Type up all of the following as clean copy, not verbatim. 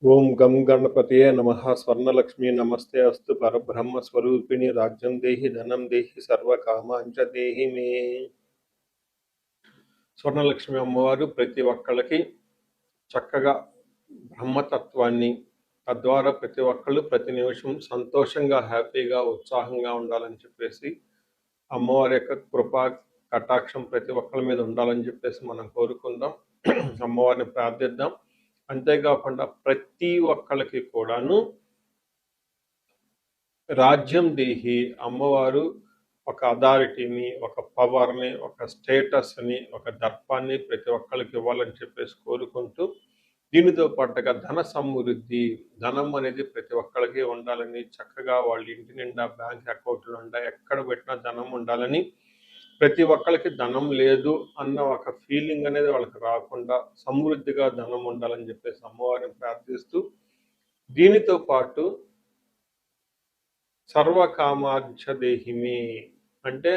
ఓం గం గణపతయే నమః. స్వర్ణలక్ష్మి నమస్తే అస్తు. పరబ్రహ్మ స్వరూపిణి రాజ్యం దేహి ధనం దేహి సర్వకామాంచ దేహి మే. స్వర్ణలక్ష్మి అమ్మవారు ప్రతి ఒక్కళ్ళకి చక్కగా బ్రహ్మతత్వాన్ని, తద్వారా ప్రతి ఒక్కళ్ళు ప్రతి నిమిషం సంతోషంగా, హ్యాపీగా, ఉత్సాహంగా ఉండాలని చెప్పేసి అమ్మవారి యొక్క కృపా కటాక్షం ప్రతి ఒక్కళ్ళ మీద ఉండాలని చెప్పేసి మనం కోరుకుందాం. అమ్మవారిని ప్రార్థిద్దాం. అంతేకాకుండా ప్రతి ఒక్కళ్ళకి కూడాను రాజ్యం దేహి అమ్మవారు ఒక అథారిటీని, ఒక పవర్ని, ఒక స్టేటస్ని, ఒక దర్పాన్ని ప్రతి ఒక్కళ్ళకి ఇవ్వాలని చెప్పేసి కోరుకుంటూ, దీనితో పాటుగా ధన సమృద్ధి, ధనం అనేది ప్రతి ఒక్కళ్ళకి ఉండాలని, చక్కగా వాళ్ళ ఇంటి నిండా బ్యాంక్ అకౌంట్లు నిండా ఎక్కడ పెట్టినా ధనం ఉండాలని, ప్రతి ఒక్కళ్ళకి ధనం లేదు అన్న ఒక ఫీలింగ్ అనేది వాళ్ళకి రాకుండా సమృద్ధిగా ధనం ఉండాలని చెప్పేసి అమ్మవారిని ప్రార్థిస్తూ, దీనితో పాటు సర్వకామాంచ దేహిమి అంటే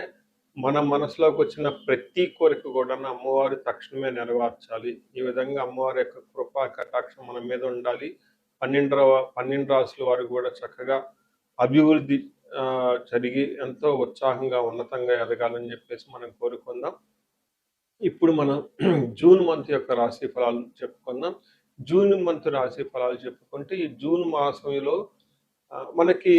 మన మనసులోకి వచ్చిన ప్రతి కోరిక కూడా అమ్మవారు తక్షణమే నెరవేర్చాలి. ఈ విధంగా అమ్మవారి యొక్క కృపా కటాక్షం మన మీద ఉండాలి. 12 రాసుల వారు కూడా చక్కగా అభివృద్ధి జరిగి ఎంతో ఉత్సాహంగా ఉన్నతంగా ఎదగాలని చెప్పేసి మనం కోరుకుందాం. ఇప్పుడు మనం జూన్ మంత్ యొక్క రాశి ఫలాలు చెప్పుకుందాం. జూన్ మంత్ రాశి ఫలాలు చెప్పుకుంటే ఈ జూన్ మాసంలో మనకి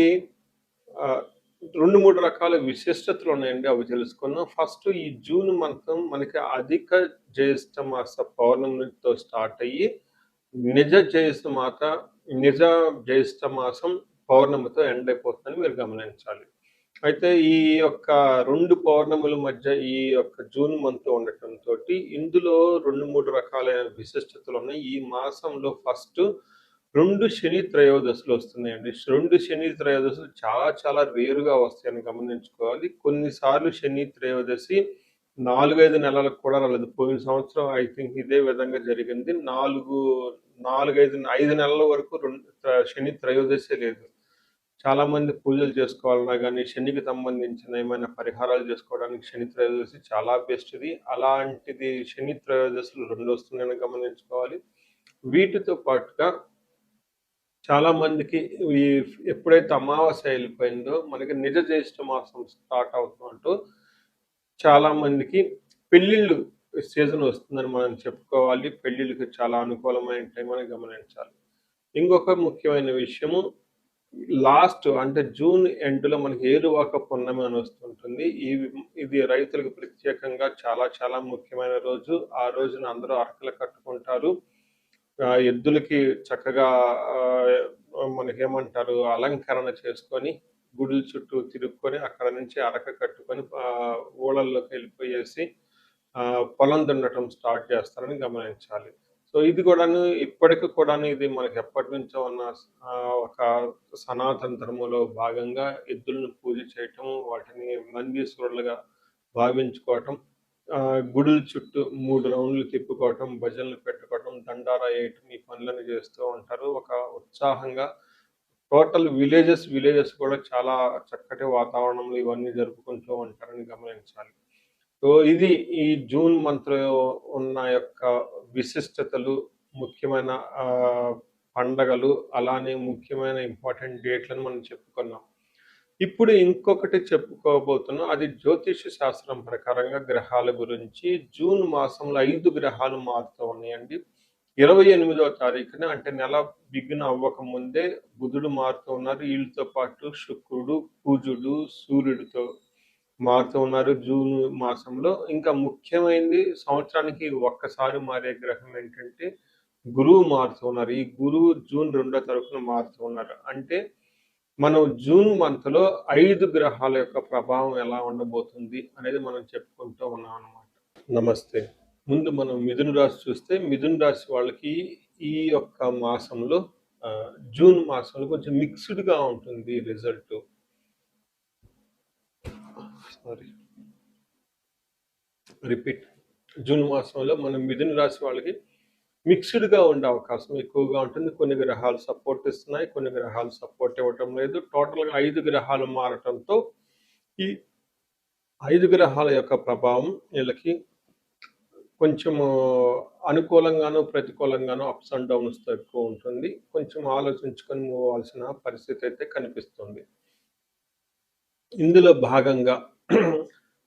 2-3 రకాల విశిష్టతలు ఉన్నాయండి. అవి తెలుసుకుందాం. ఫస్ట్ ఈ జూన్ మంత్ మనకి అధిక జ్యేష్ఠ మాస పౌర్ణమితో స్టార్ట్ అయ్యి నిజ జ్యేష్ఠ మాసం పౌర్ణమితో ఎండ్ అయిపోతుందని మీరు గమనించాలి. అయితే ఈ యొక్క 2 పౌర్ణముల మధ్య ఈ యొక్క జూన్ మంత్ ఉండటంతో ఇందులో 2-3 రకాలైన విశిష్టతలు ఉన్నాయి. ఈ మాసంలో ఫస్ట్ 2 శని త్రయోదశులు వస్తున్నాయండి. 2 శని త్రయోదశులు చాలా చాలా రేరుగా వస్తాయని గమనించుకోవాలి. కొన్నిసార్లు శని త్రయోదశి 4-5 నెలలకు కూడా రాలేదు. పోయిన సంవత్సరం ఐ థింక్ ఇదే విధంగా జరిగింది. 5 నెలల వరకు శని త్రయోదశి లేదు. చాలా మంది పూజలు చేసుకోవాలన్నా కానీ శనికి సంబంధించిన ఏమైనా పరిహారాలు చేసుకోవడానికి శని త్రయోదశి చాలా బెస్ట్ది. అలాంటిది శని త్రయోదశులు 2 వస్తున్నాయని గమనించుకోవాలి. వీటితో పాటుగా చాలా మందికి ఎప్పుడైతే అమావాస్య వెళ్ళిపోయిందో మనకి నిజ జ్యేష్ఠ మాసం స్టార్ట్ అవుతుందంటూ చాలా మందికి పెళ్లిళ్ళు సీజన్ వస్తుందని మనం చెప్పుకోవాలి. పెళ్లిళ్ళకి చాలా అనుకూలమైన టైం అని గమనించాలి. ఇంకొక ముఖ్యమైన విషయము లాస్ట్ అంటే జూన్ ఎండ్లో మనకి ఏరువాక పున్నమి అని వస్తుంటుంది. ఇది రైతులకు ప్రత్యేకంగా చాలా చాలా ముఖ్యమైన రోజు. ఆ రోజున అందరూ అరకలు కట్టుకుంటారు. ఎద్దులకి చక్కగా మనకేమంటారు అలంకరణ చేసుకొని గుడుల చుట్టూ తిరుక్కొని అక్కడ నుంచి అరక కట్టుకొని ఊళ్ళల్లోకి వెళ్ళిపోయేసి పొలం దున్నటం స్టార్ట్ చేస్తారని గమనించాలి. సో ఇది కూడాను ఇప్పటికి కూడాను ఇది మనకి ఎప్పటి నుంచో ఉన్న ఒక సనాతన ధర్మంలో భాగంగా ఎద్దులను పూజ చేయటం, వాటిని నందీశ్వరులుగా భావించుకోవటం, గుడుల చుట్టూ 3 రౌండ్లు తిప్పుకోవటం, భజనలు పెట్టుకోవటం, దండారా వేయటం ఈ పనులను చేస్తూ ఉంటారు. ఒక ఉత్సాహంగా టోటల్ విలేజెస్ కూడా చాలా చక్కటి వాతావరణంలో ఇవన్నీ జరుపుకుంటూ ఉంటారని గమనించాలి. సో ఇది ఈ జూన్ మంత్లో ఉన్న యొక్క విశిష్టతలు, ముఖ్యమైన పండగలు, అలానే ముఖ్యమైన ఇంపార్టెంట్ డేట్లను మనం చెప్పుకున్నాం. ఇప్పుడు ఇంకొకటి చెప్పుకోబోతున్నాం. అది జ్యోతిష శాస్త్రం ప్రకారంగా గ్రహాల గురించి. జూన్ మాసంలో 5 గ్రహాలు మారుతూ ఉన్నాయండి. 28వ తారీఖున అంటే నెల బిగిన అవ్వక ముందే బుధుడు మారుతూ ఉన్నారు. వీళ్ళతో పాటు శుక్రుడు, కుజుడు, సూర్యుడితో మారుతూ ఉన్నారు జూన్ మాసంలో. ఇంకా ముఖ్యమైనది సంవత్సరానికి ఒక్కసారి మారే గ్రహం ఏంటంటే గురువు మారుతూ ఉన్నారు. ఈ గురువు జూన్ 2వ తారీఖున మారుతూ ఉన్నారు. అంటే మనం జూన్ మంత్లో 5 గ్రహాల యొక్క ప్రభావం ఎలా ఉండబోతుంది అనేది మనం చెప్పుకుంటూ ఉన్నాం అన్నమాట. నమస్తే. ముందు మనం మిథున రాశి చూస్తే మిథున రాశి వాళ్ళకి ఈ యొక్క మాసంలో జూన్ మాసంలో కొంచెం మిక్స్డ్గా ఉంటుంది రిజల్ట్. జూన్ మాసంలో మనం మిథున రాశి వాళ్ళకి మిక్స్డ్గా ఉండే అవకాశం ఎక్కువగా ఉంటుంది. కొన్ని గ్రహాలు సపోర్ట్ ఇస్తున్నాయి, కొన్ని గ్రహాలు సపోర్ట్ ఇవ్వటం లేదు. టోటల్గా 5 గ్రహాలు మారటంతో ఈ 5 గ్రహాల యొక్క ప్రభావం వీళ్ళకి కొంచెము అనుకూలంగాను, ప్రతికూలంగాను అప్స్ అండ్ డౌన్స్‌తో ఎక్కువ ఉంటుంది. కొంచెం ఆలోచించుకొని మూవ్ అవ్వాల్సిన పరిస్థితి అయితే కనిపిస్తుంది. ఇందులో భాగంగా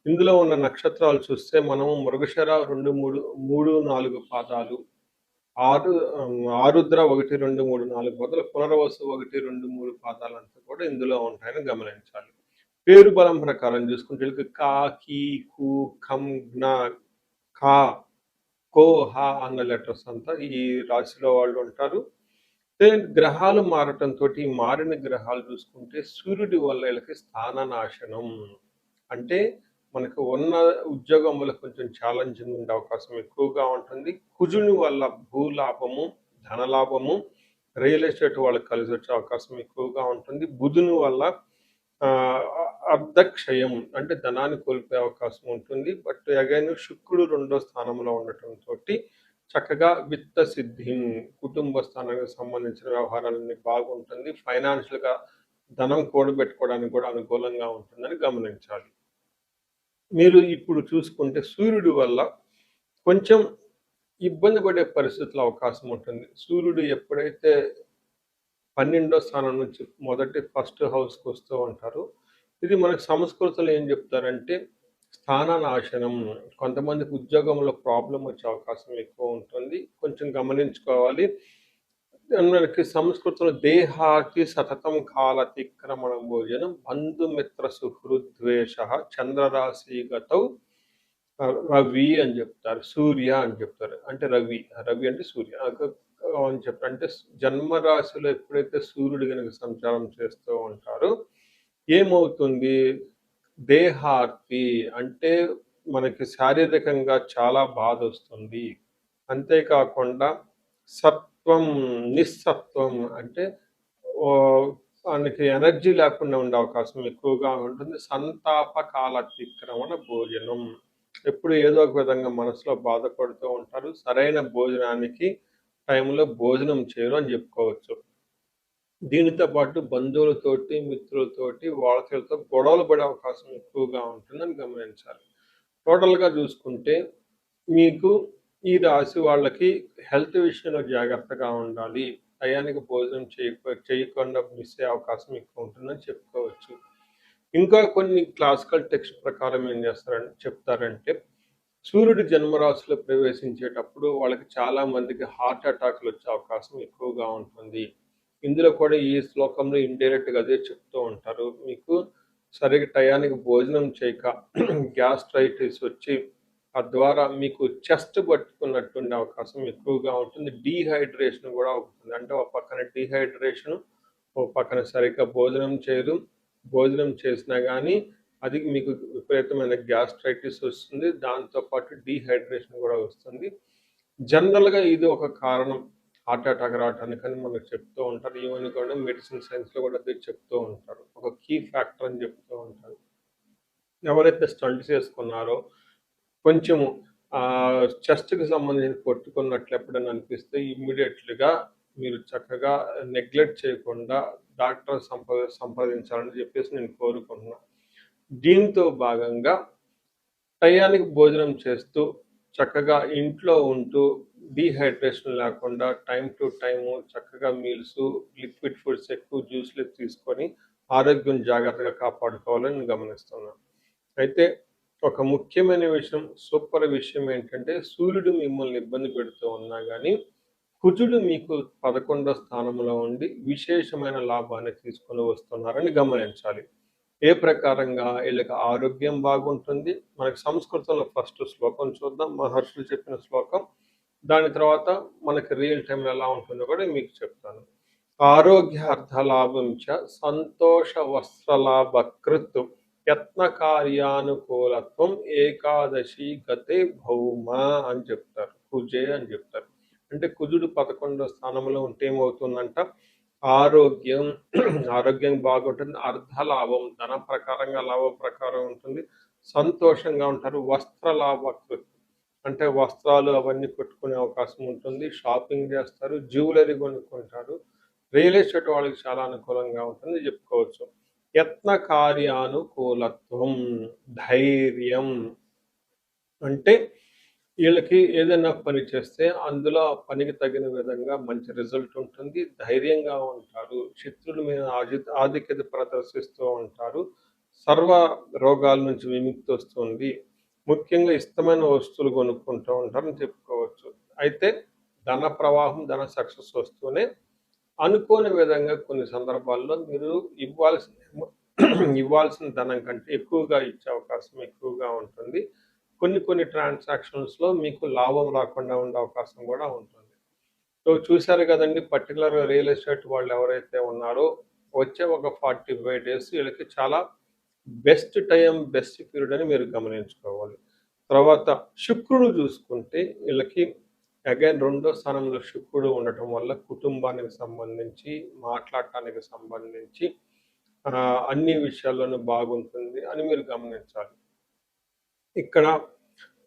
ఇందులో ఉన్న నక్షత్రాలు చూస్తే మనము మృగశిర 2, 3, 4 పాదాలు, ఆరుద్ర 1, 2, 3, 4 పాదాలు, పునర్వసు 1, 2, 3 పాదాలంతా కూడా ఇందులో ఉంటాయని గమనించాలి. పేరు బలం ప్రకారం చూసుకుంటే వీళ్ళకి క, కి, కు, ఖం, జ్ఞ, ఖ, కో, హ అన్న లెటర్స్ అంతా ఈ రాశిలో వాళ్ళు ఉంటారు. గ్రహాలు మారటంతోటి మారిన గ్రహాలు చూసుకుంటే సూర్యుడి వల్ల వీళ్ళకి స్థాన నాశనం. అంటే మనకు ఉన్న ఉద్యోగంలో కొంచెం ఛాలెంజింగ్ ఉండే అవకాశం ఎక్కువగా ఉంటుంది. కుజుని వల్ల భూలాభము, ధనలాభము, రియల్ ఎస్టేట్ వాళ్ళకి కలిసి వచ్చే అవకాశం ఎక్కువగా ఉంటుంది. బుధుని వల్ల అర్ధక్షయం అంటే ధనాన్ని కోల్పోయే అవకాశం ఉంటుంది. బట్ అగైన్ శుక్రుడు 2వ స్థానంలో ఉండటంతో చక్కగా విత్త సిద్ధి, కుటుంబ స్థానానికి సంబంధించిన వ్యవహారాలన్నీ బాగుంటుంది. ఫైనాన్షియల్‌గా ధనం కూడబెట్టుకోవడానికి కూడా అనుకూలంగా ఉంటుందని గమనించాలి. మీరు ఇప్పుడు చూసుకుంటే సూర్యుడి వల్ల కొంచెం ఇబ్బంది పడే పరిస్థితుల అవకాశం ఉంటుంది. సూర్యుడు ఎప్పుడైతే 12వ స్థానం నుంచి ఫస్ట్ హౌస్‌కి వస్తూ ఉంటారు. ఇది మనకు సంస్కృతంలో ఏం చెప్తారంటే స్థాన నాశనం. కొంతమందికి ఉద్యోగంలో ప్రాబ్లమ్ వచ్చే అవకాశం ఎక్కువ ఉంటుంది. కొంచెం గమనించుకోవాలి. మనకి సంస్కృతంలో దేహాతి సతతం కాలతిక్రమణ భోజనం బంధుమిత్ర సుహృద్వేష చంద్రరాశిగతౌ రవి అని చెప్తారు. సూర్య అని చెప్తారు. అంటే రవి. రవి అంటే సూర్య అని చెప్తారు. అంటే జన్మరాశిలో ఎప్పుడైతే సూర్యుడు గనుక సంచారం చేస్తూ ఉంటారో ఏమవుతుంది? దేహార్తి అంటే మనకి శారీరకంగా చాలా బాధొస్తుంది. అంతేకాకుండా సత్వం, నిస్సత్వం అంటే మనకి ఎనర్జీ లేకుండా ఉండే అవకాశం ఎక్కువగా ఉంటుంది. సంతాప కాలతిక్రమణ భోజనం. ఎప్పుడు ఏదో ఒక విధంగా మనసులో బాధపడుతూ ఉంటారు. సరైన భోజనానికి టైంలో భోజనం చేయరు అని చెప్పుకోవచ్చు. దీనితో పాటు బంధువులతోటి, మిత్రులతోటి, వాళ్ళతో గొడవలు పడే అవకాశం ఎక్కువగా ఉంటుందని గమనించాలి. టోటల్‌గా చూసుకుంటే మీకు ఈ రాశి వాళ్ళకి హెల్త్ విషయంలో జాగ్రత్తగా ఉండాలి. టయానికి భోజనం చేయకుండా మిస్ అయ్యే అవకాశం ఎక్కువ ఉంటుందని చెప్పుకోవచ్చు. ఇంకా కొన్ని క్లాసికల్ టెక్స్ట్ ప్రకారం ఏం చెప్తారంటే సూర్యుడు జన్మరాశిలో ప్రవేశించేటప్పుడు వాళ్ళకి చాలా మందికి హార్ట్ అటాక్‌లు వచ్చే అవకాశం ఎక్కువగా ఉంటుంది. ఇందులో కూడా ఈ శ్లోకంలో ఇండైరెక్ట్‌గా అదే చెప్తూ ఉంటారు. మీకు సరిగ్గా టయానికి భోజనం చేయక గ్యాస్ట్రైటిస్ వచ్చి తద్వారా మీకు చెస్ట్ పట్టుకున్నట్టు ఉండే అవకాశం ఎక్కువగా ఉంటుంది. డీహైడ్రేషన్ కూడా అవుతుంది. అంటే ఒక పక్కన డీహైడ్రేషన్, ఒక పక్కన సరిగ్గా భోజనం చేయరు. భోజనం చేసినా గానీ అది మీకు విపరీతమైన గ్యాస్ట్రైటిస్ వస్తుంది. దాంతో పాటు డీహైడ్రేషన్ కూడా వస్తుంది. జనరల్‌గా ఇది ఒక కారణం హార్ట్ అటాక్ రావటానికని మనకు చెప్తూ ఉంటారు. ఈవెన్ కూడా మెడిసిన్ సైన్స్‌లో కూడా అదే చెప్తూ ఉంటారు. ఒక కీ ఫ్యాక్టర్ అని చెప్తూ ఉంటారు. ఎవరైతే స్టంట్స్ చేసుకున్నారో కొంచెము చెస్ట్‌కి సంబంధించి కొట్టుకున్నట్లు ఎప్పుడైనా అనిపిస్తే ఇమ్మీడియేట్‌లీగా మీరు చక్కగా నెగ్లెక్ట్ చేయకుండా డాక్టర్ సంప్రదించాలని చెప్పేసి నేను కోరుకుంటున్నాను. దీంతో భాగంగా టయానికి భోజనం చేస్తూ చక్కగా ఇంట్లో ఉంటూ డీహైడ్రేషన్ లేకుండా టైమ్ టు టైము చక్కగా మీల్స్, లిక్విడ్ ఫుడ్స్ ఎక్కువ జ్యూస్‌లు తీసుకొని ఆరోగ్యం జాగ్రత్తగా కాపాడుకోవాలని నేను గమనిస్తున్నాను. అయితే ఒక ముఖ్యమైన విషయం, సూపర్ విషయం ఏంటంటే సూర్యుడు మిమ్మల్ని ఇబ్బంది పెడుతూ ఉన్నా గానీ, కుజుడు మీకు 11వ స్థానంలో ఉండి విశేషమైన లాభాన్ని తీసుకొని వస్తున్నారని గమనించాలి. ఏ ప్రకారంగా వీళ్ళకి ఆరోగ్యం బాగుంటుంది. మనకి సంస్కృతంలో ఫస్ట్ శ్లోకం చూద్దాం. మహర్షులు చెప్పిన శ్లోకం. దాని తర్వాత మనకి రియల్ టైమ్‌లో ఎలా ఉంటుందో కూడా మీకు చెప్తాను. ఆరోగ్యార్థలాభం చ సంతోష వస్త్రలాభకృత్ యత్న కార్యానుకూలత్వం ఏకాదశి గతే భౌమ అని చెప్తారు. కుజే అని చెప్తారు. అంటే కుజుడు 11వ స్థానంలో ఉంటే ఏమవుతుందంట ఆరోగ్యం ఆరోగ్యం బాగుంటుంది. అర్ధలాభం ధన ప్రకారంగా లాభం ప్రకారం ఉంటుంది. సంతోషంగా ఉంటారు. వస్త్ర లాభకృత్ అంటే వస్త్రాలు అవన్నీ పెట్టుకునే అవకాశం ఉంటుంది. షాపింగ్ చేస్తారు. జ్యువెలరీ కొనుక్కుంటారు. రియల్ ఎస్టేట్ వాళ్ళకి చాలా అనుకూలంగా ఉంటుంది చెప్పుకోవచ్చు. యత్న కార్యానుకూలత్వం ధైర్యం అంటే వీళ్ళకి ఏదైనా పని చేస్తే అందులో ఆ పనికి తగిన విధంగా మంచి రిజల్ట్ ఉంటుంది. ధైర్యంగా ఉంటారు. శత్రువుల మీద ఆధిక్యత ప్రదర్శిస్తూ ఉంటారు. సర్వ రోగాల నుంచి విముక్తి వస్తుంది. ముఖ్యంగా ఇష్టమైన వస్తువులు కొనుక్కుంటూ ఉంటారని చెప్పుకోవచ్చు. అయితే ధన ప్రవాహం, ధన సక్సెస్ వస్తూనే అనుకోని విధంగా కొన్ని సందర్భాల్లో మీరు ఇవ్వాల్సిన ఇవ్వాల్సిన ధనం కంటే ఎక్కువగా ఇచ్చే అవకాశం ఎక్కువగా ఉంటుంది. కొన్ని కొన్ని ట్రాన్సాక్షన్స్‌లో మీకు లాభం రాకుండా ఉండే అవకాశం గూడా ఉంటుంది. సో, చూసారు గదండీ! పర్టిక్యులర్‌గా రియల్ ఎస్టేట్ వాళ్ళు ఎవరైతే ఉన్నారో వచ్చే ఒక 45 డేస్ వీళ్ళకి చాలా బెస్ట్ టైమ్, బెస్ట్ పీరియడ్ అని మీరు గమనించుకోవాలి. తర్వాత శుక్రుడు జూసుకుంటే వీళ్ళకి అగైన్ రెండో స్థానంలో శుక్రుడు ఉండటం వల్ల కుటుంబానికి సంబంధించి, మాట్లాడటానికి సంబంధించి అన్ని విషయాల్లోనూ బాగుంటుంది అని మీరు గమనించాలి. ఇక్కడ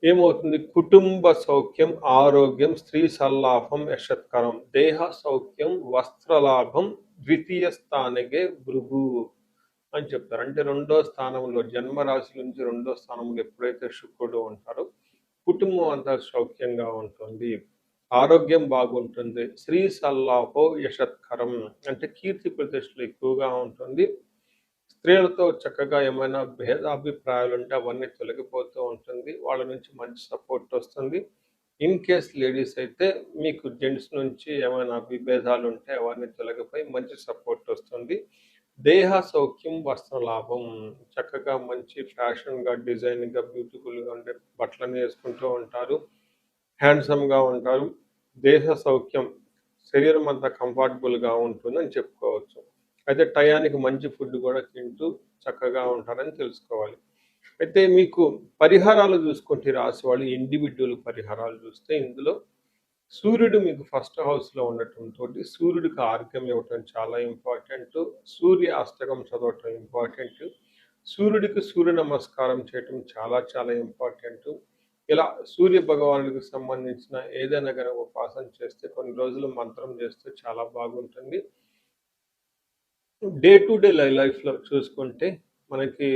ఏమవుతుంది? కుటుంబ సౌఖ్యం, ఆరోగ్యం, స్త్రీ సల్లాపం యశత్కరం, దేహ సౌఖ్యం, వస్త్రలాభం, ద్వితీయ స్థానికే భృగు అని చెప్తారు. అంటే రెండో స్థానంలో జన్మరాశి నుంచి రెండో స్థానంలో ఎప్పుడైతే శుక్రుడు ఉంటారో కుటుంబం అంతా సౌఖ్యంగా ఉంటుంది. ఆరోగ్యం బాగుంటుంది. స్త్రీ సల్లాపో యశత్కరం అంటే కీర్తి ప్రతిష్టలు ఎక్కువగా ఉంటుంది. స్త్రీలతో చక్కగా ఏమైనా భేదాభిప్రాయాలుంటే అవన్నీ తొలగిపోతూ ఉంటుంది. వాళ్ళ నుంచి మంచి సపోర్ట్ వస్తుంది. ఇన్ కేస్ లేడీస్ అయితే మీకు జెంట్స్ నుంచి ఏమైనా విభేదాలుంటే అవన్నీ తొలగిపోయి మంచి సపోర్ట్ వస్తుంది. దేహ సౌఖ్యం, వస్త్రలాభం చక్కగా మంచి ఫ్యాషన్‌గా, డిజైన్‌గా, బ్యూటిఫుల్‌గా ఉండే బట్టలన్నీ వేసుకుంటూ ఉంటారు. హ్యాండ్సమ్‌గా ఉంటారు. దేహ సౌఖ్యం శరీరం అంతా కంఫర్టబుల్‌గా ఉంటుందని చెప్పుకోవచ్చు. అయితే టయానికి మంచి ఫుడ్ గూడా తింటూ చక్కగా ఉంటారని తెలుసుకోవాలి. అయితే మీకు పరిహారాలు చూసుకుంటే రాశి వాళ్ళు ఇండివిడ్యువల్ పరిహారాలు చూస్తే ఇందులో సూర్యుడు మీకు ఫస్ట్ హౌస్‌లో ఉండటంతోటి సూర్యుడికి ఆర్ఘ్యం ఇవ్వటం చాలా ఇంపార్టెంటు. సూర్య అష్టకం చదవటం ఇంపార్టెంటు. సూర్యుడికి సూర్య నమస్కారం చేయటం చాలా చాలా ఇంపార్టెంటు. ఇలా సూర్య భగవానుడికి సంబంధించిన ఏదైనా గనక ఉపాసన చేస్తే కొన్ని రోజులు మంత్రం చేస్తే చాలా బాగుంటుంది. డే టు డే లైఫ్‌లో చూసుకుంటే మనకి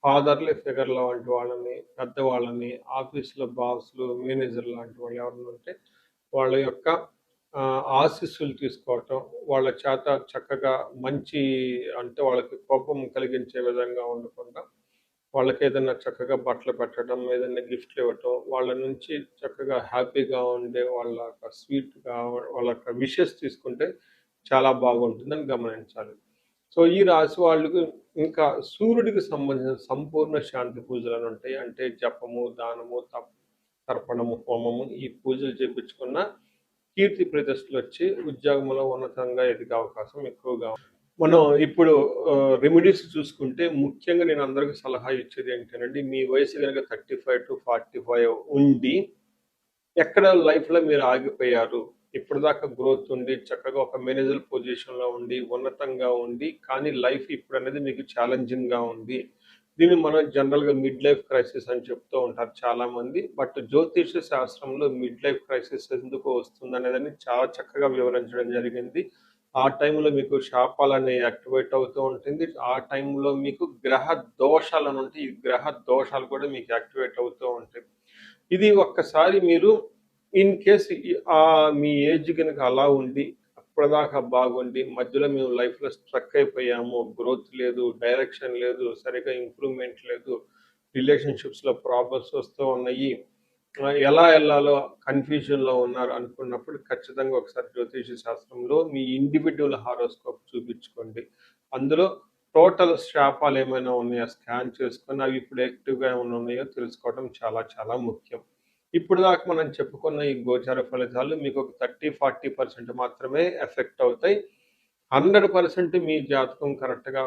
ఫాదర్‌లీ ఫిగర్‌ల వంటి వాళ్ళని, పెద్దవాళ్ళని, ఆఫీస్‌లో బాస్‌లు, మేనేజర్ లాంటి వాళ్ళు ఎవరైనా ఉంటే వాళ్ళ యొక్క ఆశీస్సులు తీసుకోవటం, వాళ్ళ చేత చక్కగా మంచి అంటే వాళ్ళకి కోపం కలిగించే విధంగా ఉండకుండా వాళ్ళకేదన్నా చక్కగా బట్టలు పెట్టడం, ఏదన్నా గిఫ్ట్‌లు ఇవ్వటం, వాళ్ళ నుంచి చక్కగా హ్యాపీగా ఉండే వాళ్ళ యొక్క స్వీట్‌గా వాళ్ళ యొక్క విషెస్ తీసుకుంటే చాలా బాగుంటుందని గమనించాలి. సో, ఈ రాశి వాళ్ళకి ఇంకా సూర్యుడికి సంబంధించిన సంపూర్ణ శాంతి పూజలని ఉంటాయి. అంటే జపము, దానము, తర్పణము, హోమము ఈ పూజలు చేపించుకున్న కీర్తి ప్రతిష్టలొచ్చి ఉద్యోగంలో ఉన్నతంగా ఎదిగే అవకాశం ఎక్కువగా ఉంది. మనం ఇప్పుడు రెమెడీస్ చూసుకుంటే ముఖ్యంగా నేను అందరికి సలహా ఇచ్చేది ఏంటంటే మీ వయసు గనక 35-45 ఉండి ఎక్కడ లైఫ్‌లో మీరు ఆగిపోయారు. ఇప్పటిదాకా గ్రోత్ ఉండి, చక్కగా ఒక మేనేజర్ పొజిషన్‌లో ఉండి, ఉన్నతంగా ఉండి, కానీ లైఫ్ ఇప్పుడనేది మీకు ఛాలెంజింగ్‌గా ఉంది. దీన్ని మనం జనరల్‌గా మిడ్ లైఫ్ క్రైసిస్ అని చెప్తూ ఉంటారు చాలామంది. బట్ జ్యోతిష శాస్త్రంలో మిడ్ లైఫ్ క్రైసిస్ ఎందుకు వస్తుందనేదాన్ని చాలా చక్కగా వివరించడం జరిగింది. ఆ టైంలో మీకు శాపాలనేవి యాక్టివేట్ అవుతూ ఉంటుంది. ఆ టైంలో మీకు గ్రహ దోషాలని ఉంటాయి. ఈ గ్రహ దోషాలు కూడా మీకు యాక్టివేట్ అవుతూ ఉంటాయి. ఇది ఒక్కసారి మీరు ఇన్ కేస్ మీ ఏజ్ గనుక అలా ఉండి, అప్పటిదాకా బాగుండి, మధ్యలో మేము లైఫ్‌లో స్ట్రక్ అయిపోయాము. గ్రోత్ లేదు, డైరెక్షన్ లేదు, సరిగ్గా ఇంప్రూవ్‌మెంట్ లేదు, రిలేషన్‌షిప్స్‌లో ప్రాబ్లమ్స్ వస్తూ ఉన్నాయి. ఎలా ఎళ్ళాలో కన్‌ఫ్యూజన్‌లో ఉన్నారు అనుకున్నప్పుడు ఖచ్చితంగా ఒకసారి జ్యోతిష శాస్త్రంలో మీ ఇండివిడ్యువల్ హారోస్కోప్ చూపించుకోండి. అందులో టోటల్ శాపాలేమైనా ఉన్నాయా స్కాన్ చేసుకొని అవి ఇప్పుడు యాక్టివ్‌గా ఏమైనా ఉన్నాయో తెలుసుకోవడం చాలా చాలా ముఖ్యం. ఇప్పటిదాకా మనం చెప్పుకున్న ఈ గోచార ఫలితాలు మీకు ఒక 30, 40% మాత్రమే ఎఫెక్ట్ అవుతాయి. 100% మీ జాతకం కరెక్ట్‌గా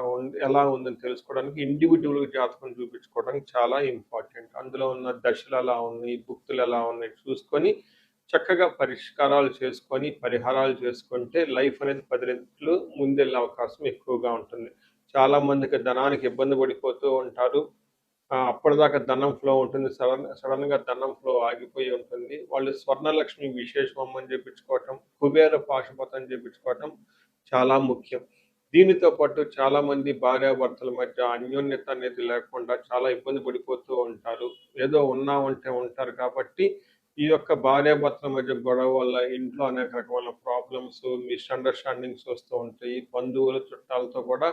ఎలా ఉందని తెలుసుకోవడానికి ఇండివిడ్యువల్ జాతకం చూపించుకోవడం చాలా ఇంపార్టెంట్. అందులో ఉన్న దశలు ఎలా ఉన్నాయి, భుక్తులు ఎలా ఉన్నాయి చూసుకొని చక్కగా పరిష్కారాలు చేసుకొని, పరిహారాలు చేసుకుంటే లైఫ్ అనేది 10 రెట్లు ముందెళ్ళే అవకాశం ఎక్కువగా ఉంటుంది. చాలామందికి ధనానికి ఇబ్బంది పడిపోతూ ఉంటారు. అప్పటిదాకా ధనం ఫ్లో ఉంటుంది. సడెన్‌గా ధనం ఫ్లో ఆగిపోయి ఉంటుంది. వాళ్ళు స్వర్ణలక్ష్మి విశేష హోమం చేపించుకోవటం, కుబేర పాశుపతం చేపించుకోవటం చాలా ముఖ్యం. దీనితో పాటు చాలామంది భార్యాభర్తల మధ్య అన్యోన్యత అనేది లేకుండా చాలా ఇబ్బంది పడిపోతూ ఉంటారు. ఏదో ఉన్నామంటే ఉంటారు కాబట్టి ఈ యొక్క భార్యాభర్తల మధ్య గొడవ వల్ల ఇంట్లో అనేక రకమైన ప్రాబ్లమ్స్, మిస్‌అండర్‌స్టాండింగ్స్ వస్తూ ఉంటాయి. బంధువులు, చుట్టాలతో కూడా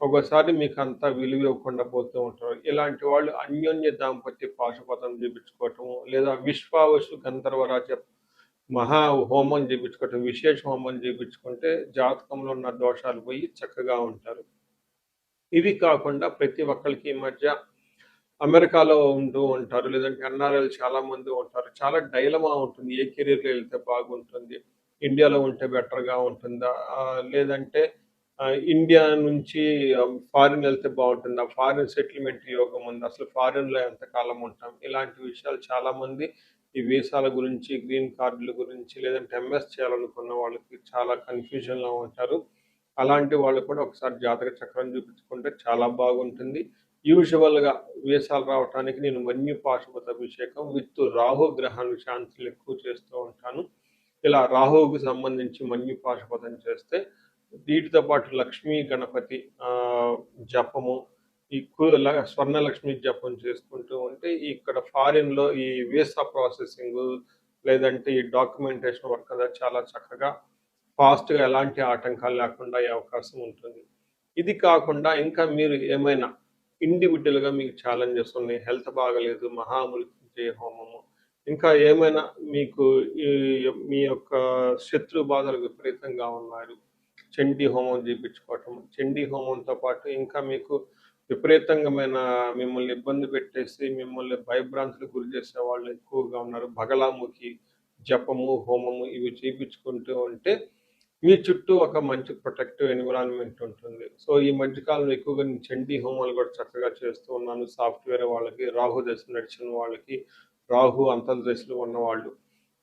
ఒక్కోసారి మీకంత విలువ ఇవ్వకుండా పోతూ ఉంటారు. ఇలాంటి వాళ్ళు అన్యోన్య దాంపత్య పాశుపతం చేపించుకోవటము, లేదా విశ్వావసు గంధర్వరాజ మహా హోమం చేపించుకోవటం, విశేష హోమం చేపించుకుంటే జాతకంలో ఉన్న దోషాలు పోయి చక్కగా ఉంటారు. ఇవి కాకుండా ప్రతి ఒక్కళ్ళకి ఈ మధ్య అమెరికాలో ఉంటూ ఉంటారు. లేదంటే ఎన్ఆర్ఐలు చాలా మంది ఉంటారు. చాలా డైలమా ఉంటుంది. ఏ కెరియర్‌లో ఎళ్తే బాగుంటుంది? ఇండియాలో ఉంటే బెటర్‌గా ఉంటుందా? లేదంటే ఇండియా నుంచి ఫారిన్ ఎళ్తే బావుంటుందా? ఫారిన్ సెటిల్‌మెంట్ యోగం ఉందా? అసలు ఫారిన్‌లో ఎంతకాలం ఉంటాం? ఇలాంటి విషయాలు చాలామంది ఈ వీసాల గురించి, గ్రీన్ కార్డుల గురించి, లేదంటే ఎంఎస్ చేయాలనుకున్న వాళ్ళకి చాలా కన్‌ఫ్యూజన్‌లో ఉంటారు. అలాంటి వాళ్ళు కూడా ఒకసారి జాతక చక్రం చూపించుకుంటే చాలా బాగుంటుంది. యూజువల్‌గా వీసాలు రావటానికి నేను వన్య పాశుపత అభిషేకం విత్ రాహు గ్రహాన్ని శాంతులు ఎక్కువ చేస్తూ ఉంటాను. ఇలా రాహువుకి సంబంధించి మన్యు పాశుపతం చేస్తే వీటితో పాటు లక్ష్మీ గణపతి జపము, ఈ స్వర్ణలక్ష్మి జపం చేసుకుంటూ ఉంటే ఇక్కడ ఫారిన్‌లో ఈ వీసా ప్రాసెసింగు లేదంటే ఈ డాక్యుమెంటేషన్ వర్క్ అంతా చాలా చక్కగా ఫాస్ట్‌గా ఎలాంటి ఆటంకాలు లేకుండా అయ్యే అవకాశం ఉంటుంది. ఇది కాకుండా ఇంకా మీరు ఏమైనా ఇండివిడ్యువల్‌గా మీకు ఛాలెంజెస్ ఉన్నాయి. హెల్త్ బాగాలేదు, మహామృత్యుంజయ హోమము, ఇంకా ఏమైనా మీకు ఈ మీ యొక్క శత్రు బాధలు విపరీతంగా ఉన్నారు. చండీ హోమం చేపించుకోవటం. చండీ హోమంతో పాటు ఇంకా మీకు విపరీతంగమైన మిమ్మల్ని ఇబ్బంది పెట్టేసి, మిమ్మల్ని భయభ్రాంతులకు గురి చేసే వాళ్ళు ఎక్కువగా ఉన్నారు. బగలాముఖి జపము, హోమము ఇవి చేపించుకుంటూ ఉంటే మీ చుట్టూ ఒక మంచి ప్రొటెక్టివ్ ఎన్విరాన్మెంట్ ఉంటుంది. సో, ఈ మధ్య కాలంలో ఎక్కువగా నేను చండీ హోమాలు కూడా చక్కగా చేస్తూ ఉన్నాను. సాఫ్ట్‌వేర్ వాళ్ళకి, రాహు దశ నడిచిన వాళ్ళకి, రాహు అంతర్దశలో ఉన్నవాళ్ళు.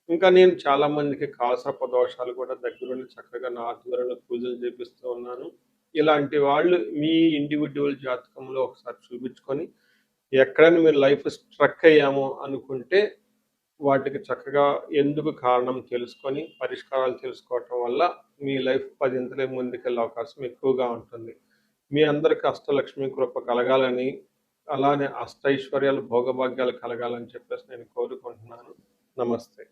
ఇంకా నేను చాలా మందికి కాలసర్ప దోషాలు కూడా దగ్గరుండి చక్కగా నా ఆధ్వర్యంలో పూజలు చేపిస్తూ ఉన్నాను. ఇలాంటి వాళ్ళు మీ ఇండివిడ్యువల్ జాతకంలో ఒకసారి చూపించుకొని, ఎక్కడైనా మీరు లైఫ్ స్ట్రక్ అయ్యాము అనుకుంటే వాటికి చక్కగా ఎందుకు కారణం తెలుసుకొని, పరిష్కారాలు తెలుసుకోవటం వల్ల మీ లైఫ్ పదింతలే ముందుకెళ్ళే అవకాశం ఎక్కువగా ఉంటుంది. మీ అందరికి అష్టలక్ష్మి కృప కలగాలని, అలానే అష్టైశ్వర్యాలు, భోగభాగ్యాలు కలగాలని చెప్పేసి నేను కోరుకుంటున్నాను. నమస్తే.